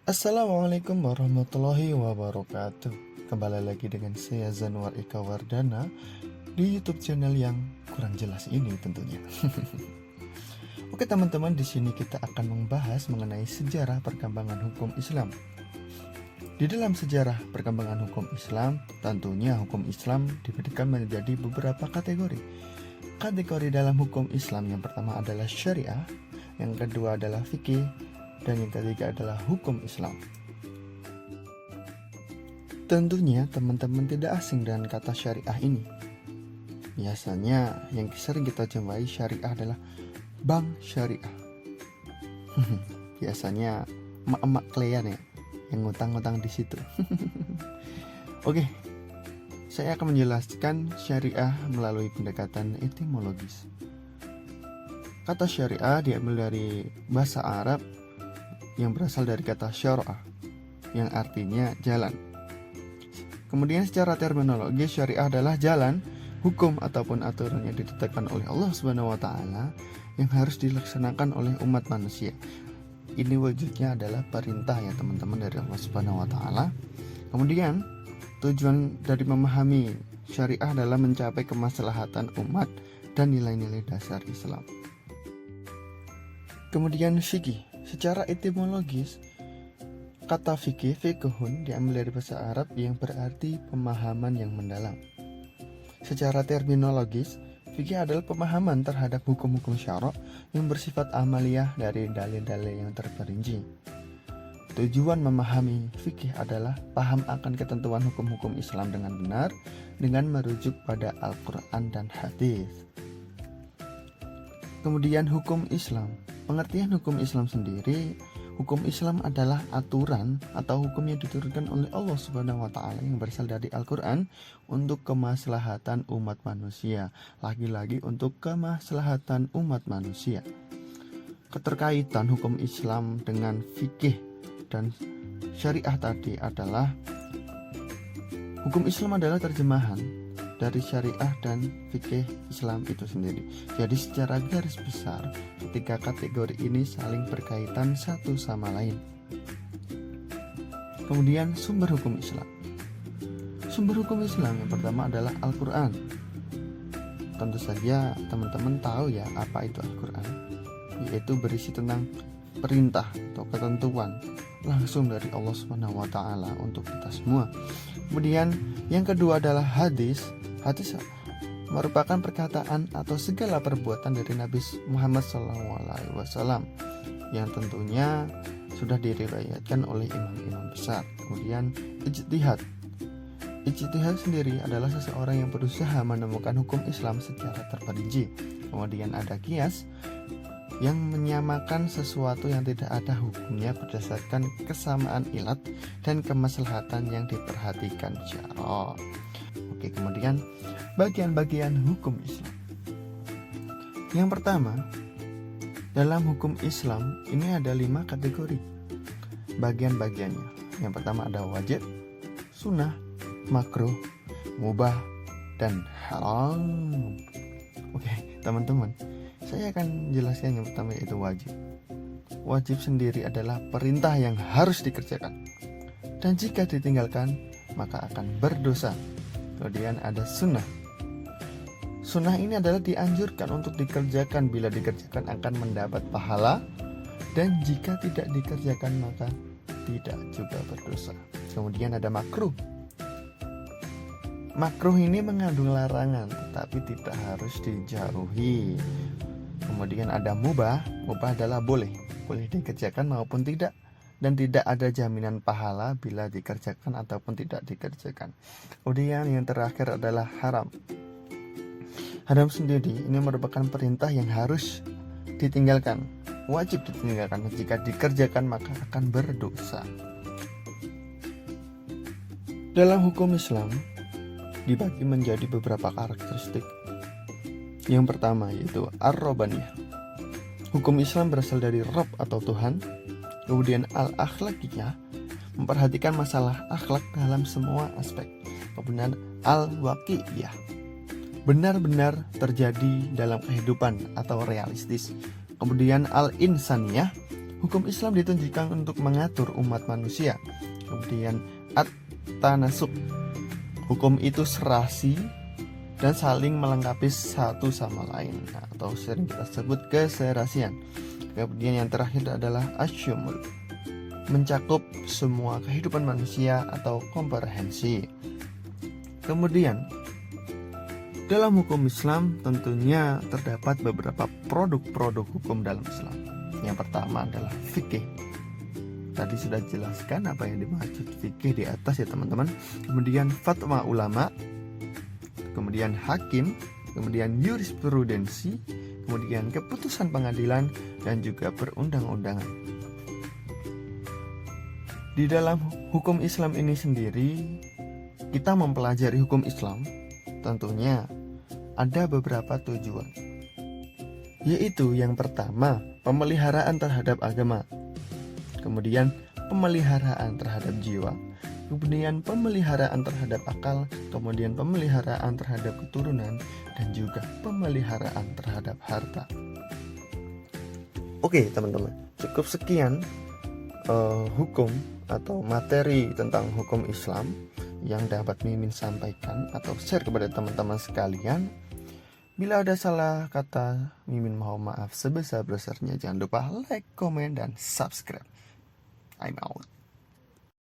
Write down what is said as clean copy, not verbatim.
Assalamualaikum warahmatullahi wabarakatuh. Kembali lagi dengan saya Zanwar Eka Wardana di YouTube channel yang kurang jelas ini tentunya. Oke teman-teman, di sini kita akan membahas mengenai sejarah perkembangan hukum Islam. Di dalam sejarah perkembangan hukum Islam, tentunya hukum Islam diberikan menjadi beberapa kategori. Kategori dalam hukum Islam yang pertama adalah syariah, yang kedua adalah fikih, dan yang ketiga adalah hukum Islam. Tentunya teman-teman tidak asing dengan kata syariah ini. Biasanya yang sering kita jumpai syariah adalah bank syariah. Biasanya emak-emak klien ya yang ngutang-ngutang di situ. Oke, saya akan menjelaskan syariah melalui pendekatan etimologis. Kata syariah diambil dari bahasa Arab yang berasal dari kata syara'ah yang artinya jalan. Kemudian secara terminologi, syariah adalah jalan, hukum ataupun aturan yang ditetapkan oleh Allah Subhanahu wa taala yang harus dilaksanakan oleh umat manusia. Ini wujudnya adalah perintah ya teman-teman dari Allah Subhanahu wa taala. Kemudian tujuan dari memahami syariah adalah mencapai kemaslahatan umat dan nilai-nilai dasar Islam. Kemudian fikih. Secara etimologis, kata fikih, fiqhun diambil dari bahasa Arab yang berarti pemahaman yang mendalam. Secara terminologis, fikih adalah pemahaman terhadap hukum-hukum syara' yang bersifat amaliyah dari dalil-dalil yang terperinci. Tujuan memahami fikih adalah paham akan ketentuan hukum-hukum Islam dengan benar dengan merujuk pada Al-Quran dan hadis. Kemudian hukum Islam. Pengertian hukum Islam sendiri, hukum Islam adalah aturan atau hukum yang diturunkan oleh Allah Subhanahu wa taala yang berasal dari Al-Qur'an untuk kemaslahatan umat manusia. Lagi-lagi untuk kemaslahatan umat manusia. Keterkaitan hukum Islam dengan fikih dan syariah tadi adalah hukum Islam adalah terjemahan dari syariah dan fikih Islam itu sendiri. Jadi secara garis besar, ketiga kategori ini saling berkaitan satu sama lain. Kemudian sumber hukum Islam. Sumber hukum Islam yang pertama adalah Al-Quran. Tentu saja teman-teman tahu ya apa itu Al-Quran, yaitu berisi tentang perintah atau ketentuan langsung dari Allah Subhanahu wa taala untuk kita semua. Kemudian yang kedua adalah hadis. Hadis merupakan perkataan atau segala perbuatan dari Nabi Muhammad SAW yang tentunya sudah diriwayatkan oleh imam-imam besar. Kemudian ijtihad. Ijtihad sendiri adalah seseorang yang berusaha menemukan hukum Islam secara terperinci. Kemudian ada qiyas yang menyamakan sesuatu yang tidak ada hukumnya berdasarkan kesamaan ilat dan kemaslahatan yang diperhatikan syara'. Oke, kemudian bagian-bagian hukum Islam. Yang pertama, dalam hukum Islam ini ada 5 kategori bagian-bagiannya. Yang pertama ada wajib, sunnah, makruh, mubah, dan haram. Oke, teman-teman, saya akan jelaskan yang pertama yaitu wajib. Wajib sendiri adalah perintah yang harus dikerjakan, dan jika ditinggalkan maka akan berdosa. Kemudian ada sunnah. Sunnah ini adalah dianjurkan untuk dikerjakan, bila dikerjakan akan mendapat pahala, dan jika tidak dikerjakan maka tidak juga berdosa. Kemudian ada makruh. Makruh ini mengandung larangan tetapi tidak harus dijauhi. Kemudian ada mubah. Mubah adalah boleh dikerjakan maupun tidak, dan tidak ada jaminan pahala bila dikerjakan ataupun tidak dikerjakan. Kemudian yang terakhir adalah haram. Haram sendiri ini merupakan perintah yang harus ditinggalkan, wajib ditinggalkan. Jika dikerjakan maka akan berdosa. Dalam hukum Islam dibagi menjadi beberapa karakteristik. Yang pertama yaitu ar-robbaniyah. Hukum Islam berasal dari Rabb atau Tuhan. Kemudian al-akhlaqiyah, memperhatikan masalah akhlak dalam semua aspek. Kemudian al-waqi'iyah, benar-benar terjadi dalam kehidupan atau realistis. Kemudian al-insaniyah, Hukum Islam ditunjukkan untuk mengatur umat manusia. Kemudian at-tanasuk, hukum itu serasi dan saling melengkapi satu sama lain, atau sering kita sebut keserasian. Kemudian yang terakhir adalah asyumul, mencakup semua kehidupan manusia atau komprehensi. Kemudian dalam hukum Islam tentunya terdapat beberapa produk-produk hukum dalam Islam. Yang pertama adalah fikih. Tadi sudah jelaskan apa yang dimaksud fikih di atas ya teman-teman. Kemudian fatwa ulama, kemudian hakim, kemudian jurisprudensi, kemudian keputusan pengadilan, dan juga perundang-undangan. Di dalam hukum Islam ini sendiri, kita mempelajari hukum Islam tentunya ada beberapa tujuan, yaitu yang pertama, pemeliharaan terhadap agama, kemudian pemeliharaan terhadap jiwa, kemudian pemeliharaan terhadap akal, kemudian pemeliharaan terhadap keturunan, dan juga pemeliharaan terhadap harta. Oke teman-teman, cukup sekian hukum atau materi tentang hukum Islam yang dapat Mimin sampaikan atau share kepada teman-teman sekalian. Bila ada salah kata, Mimin mohon maaf sebesar-besarnya. Jangan lupa like, komen, dan subscribe. I'm out.